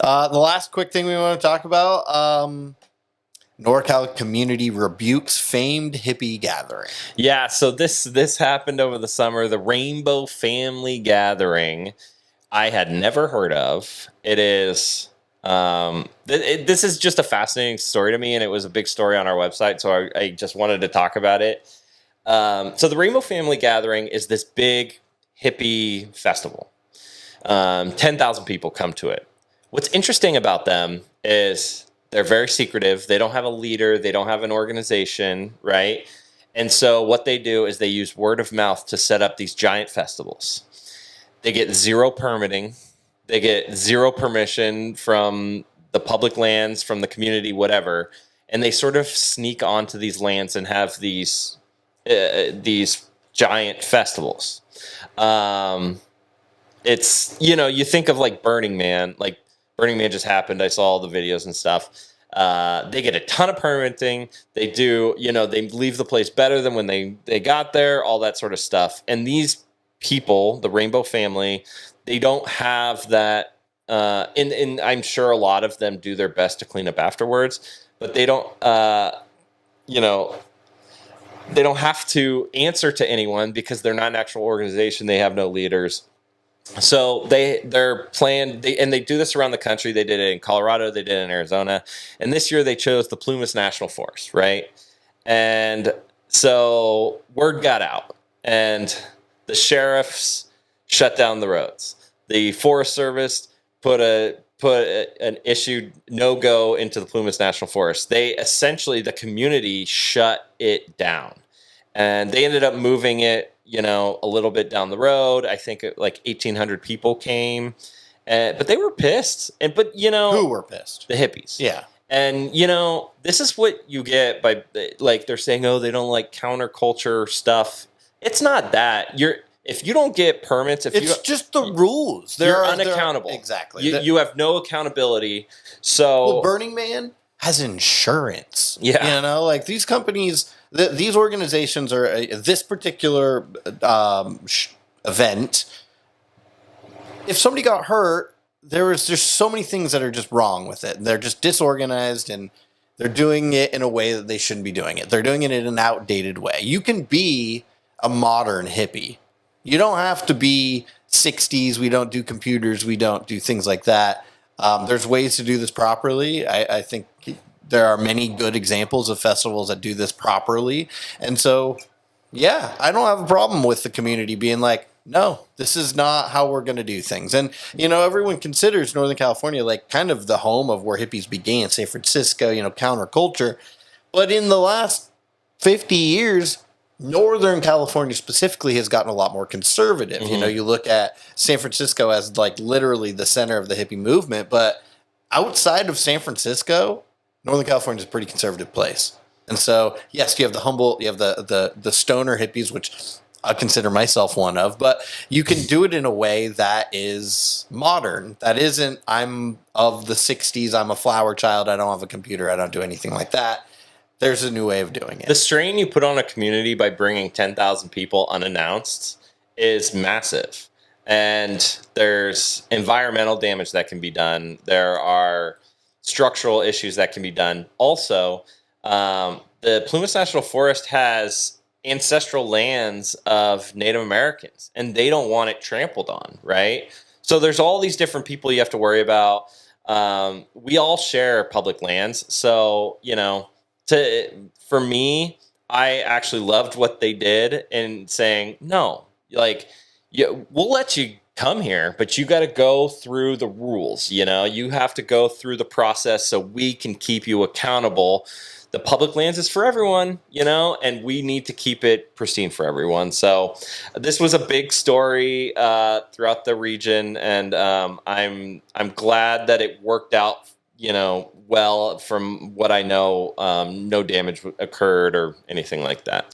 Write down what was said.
The last quick thing we want to talk about, NorCal community rebukes famed hippie gathering. Yeah, so this happened over the summer. The Rainbow Family Gathering, I had never heard of. It is this is just a fascinating story to me, and it was a big story on our website, so I just wanted to talk about it. So the Rainbow Family Gathering is this big hippie festival. 10,000 people come to it. What's interesting about them is they're very secretive. They don't have a leader. They don't have an organization, right? And so what they do is they use word of mouth to set up these giant festivals. They get zero permitting. They get zero permission from the public lands, from the community, whatever. And they sort of sneak onto these lands and have these giant festivals. It's, you think of like Burning Man. Like Burning Man just happened. I saw all the videos and stuff. They get a ton of permitting. They do, they leave the place better than when they got there, all that sort of stuff. And these people, the Rainbow Family, they don't have that. And I'm sure a lot of them do their best to clean up afterwards, but they don't, they don't have to answer to anyone because they're not an actual organization. They have no leaders. So they're planned, and they do this around the country. They did it in Colorado, they did it in Arizona, and this year they chose the Plumas National Forest, right? And so word got out, and the sheriffs shut down the roads. The Forest Service put an issued no-go into the Plumas National Forest. They essentially, the community shut it down, and they ended up moving it a little bit down the road. I think like 1,800 people came, but they were pissed. Who were pissed? The hippies. Yeah. And this is what you get by like they're saying, oh, they don't like counterculture stuff. It's not that. If you don't get permits, it's just the rules. You're unaccountable. Exactly. You have no accountability. So Burning Man has insurance. Yeah. Like these companies, these organizations are this particular event. If somebody got hurt, there's so many things that are just wrong with it. They're just disorganized, and they're doing it in a way that they shouldn't be doing it. They're doing it in an outdated way. You can be a modern hippie. You don't have to be 60s. We don't do computers. We don't do things like that. There's ways to do this properly. I think there are many good examples of festivals that do this properly. And so, yeah, I don't have a problem with the community being like, no, this is not how we're going to do things. And, everyone considers Northern California like kind of the home of where hippies began, San Francisco, counterculture. But in the last 50 years, Northern California specifically has gotten a lot more conservative. Mm-hmm. You look at San Francisco as like literally the center of the hippie movement, but outside of San Francisco, Northern California is a pretty conservative place. And so, yes, you have the humble, you have the stoner hippies, which I consider myself one of, but you can do it in a way that is modern. That isn't, I'm of the 60s, I'm a flower child, I don't have a computer, I don't do anything like that. There's a new way of doing it. The strain you put on a community by bringing 10,000 people unannounced is massive. And there's environmental damage that can be done. There are structural issues that can be done. Also, the Plumas National Forest has ancestral lands of Native Americans, and they don't want it trampled on, right? So there's all these different people you have to worry about. We all share public lands. So, for me, I actually loved what they did in saying, no, like, we'll let you come here, but you got to go through the rules. You have to go through the process so we can keep you accountable. The public lands is for everyone, and we need to keep it pristine for everyone. So this was a big story throughout the region, and I'm glad that it worked out, well. From what I know, no damage occurred or anything like that.